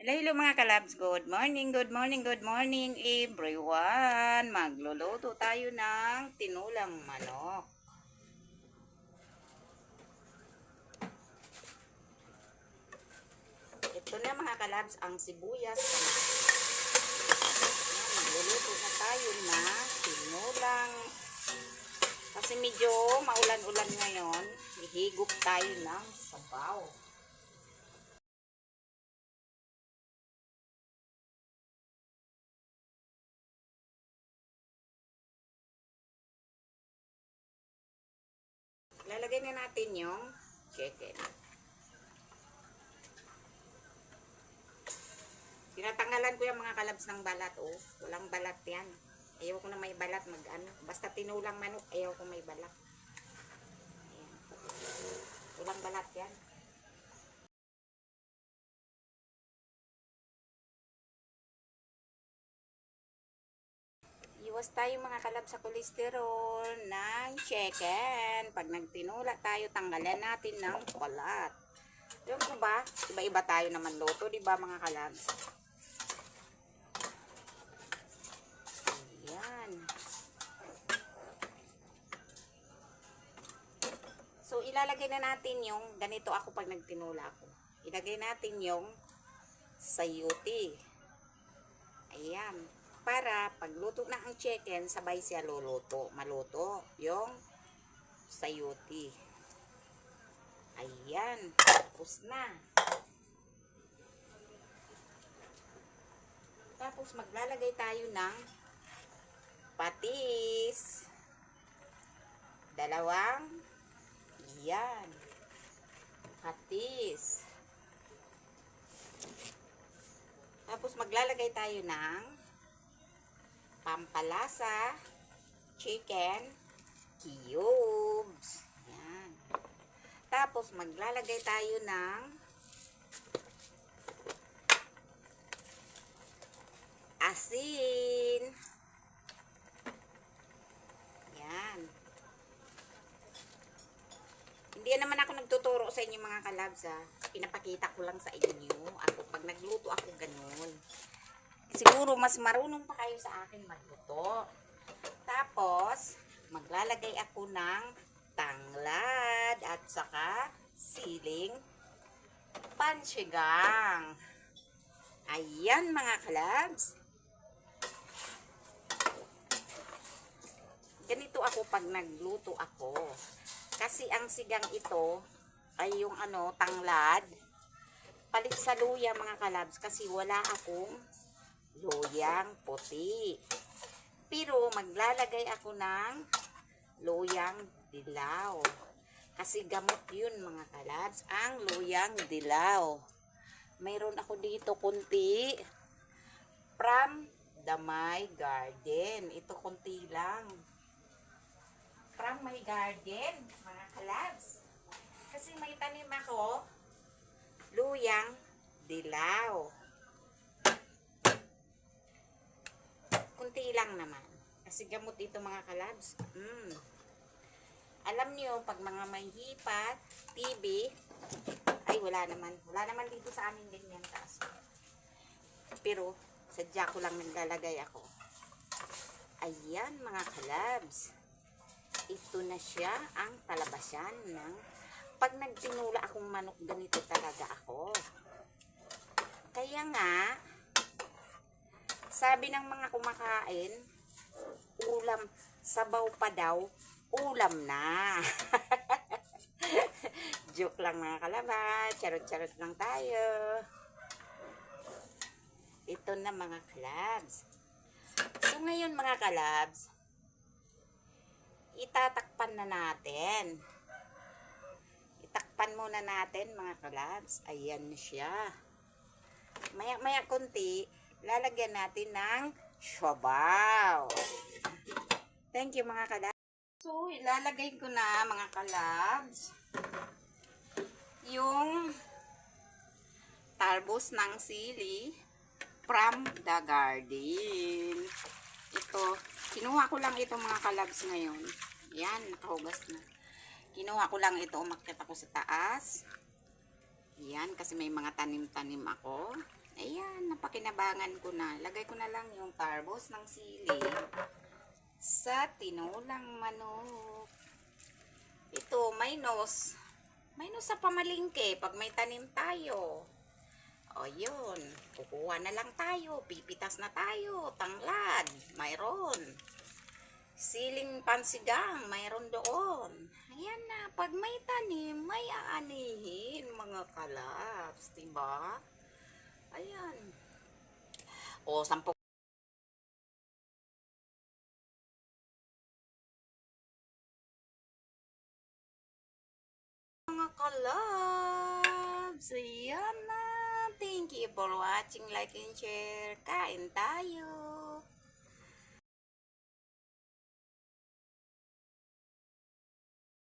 Hello, hello mga kalabs. Good morning, good morning, good morning everyone. Magluluto tayo ng tinulang manok. Ito na mga kalabs ang sibuyas. Magluluto na tayo na tinulang. Kasi medyo maulan-ulan ngayon. Ihigop tayo ng sabaw. Lalagay na natin yung chicken. Tinatanggalan ko yung mga kalabs ng balat, oh. Walang balat yan. Ayaw ko na may balat, basta tinulang manok, ayaw ko may balat. Ayan. Walang balat yan. Iwas tayo mga kalab sa kolesterol ng chicken. Pag nagtinula tayo, tanggalan natin ng balat. Yung ko ba? Iba-iba tayo naman luto, di ba mga kalabs? Ayan. So, ilalagay na natin yung, ganito ako pag nagtinula ako. Ilagay natin yung sayuti. Ayan. Para pagluto na ang chicken, sabay siya luluto. Maluto yung sayuti. Ayan. Tapos na. Tapos maglalagay tayo ng patis. Dalawang. Ayan. Patis. Tapos maglalagay tayo ng pampalasa, chicken cubes. Ayan. Tapos maglalagay tayo ng asin. Ayan. Hindi naman ako nagtuturo sa inyo mga kalabs, ha. Pinapakita ko lang sa inyo. Ako, pag nagluto ako ganun. Siguro mas marunong pa kayo sa akin magluto. Tapos, maglalagay ako ng tanglad at saka siling pansigang. Ayan mga kalabs. Ganito ako pag nagluto ako. Kasi ang sigang ito ay yung tanglad. Palit sa luya mga kalabs kasi wala akong luyang puti. Pero maglalagay ako ng luyang dilaw. Kasi gamot yun mga kalabs, ang luyang dilaw. Mayroon ako dito kunti from the my garden. Ito kunti lang. From my garden, mga kalabs. Kasi may tanim ako luyang dilaw. Kunti lang naman. Kasi gamot ito mga kalabs. Alam niyo, pag mga may hipat, TB, ay wala naman. Wala naman dito sa amin ganyan taas. Pero, sadya ko lang naglalagay ako. Ayan mga kalabs. Ito na siya ang talabasan ng pag nagtinula akong manok, ganito talaga ako. Kaya nga, sabi ng mga kumakain, ulam, sabaw pa daw, ulam na. Joke lang mga kalabas, charot-charot lang tayo. Ito na mga kalabs. So ngayon mga kalabs, itatakpan na natin. Itakpan muna natin mga kalabs. Ayan siya. Maya-maya kunti, lalagyan natin ng sabaw. Thank you mga kalabs. So, ilalagay ko na mga kalabs yung talbos ng sili from the garden. Ito, kinuha ko lang ito mga kalabs ngayon. Yan, nakahugas na. Kinuha ko lang ito, umakyat ako sa taas. Yan, kasi may mga tanim-tanim ako. Ayan, napakinabangan ko na. Lagay ko na lang yung tarbos ng sili sa tinulang manok. Ito, maynos. Maynos sa pamalingke pag may tanim tayo. O yun, kukuha na lang tayo. Pipitas na tayo. Tanglad, mayroon. Siling pansigang, mayroon doon. Ayan na, pag may tanim, may aanihin, mga kalaps, diba? Ayan. O, 10 mga kalabs. Ayan na. Thank you for watching. Like and share. Kain tayo.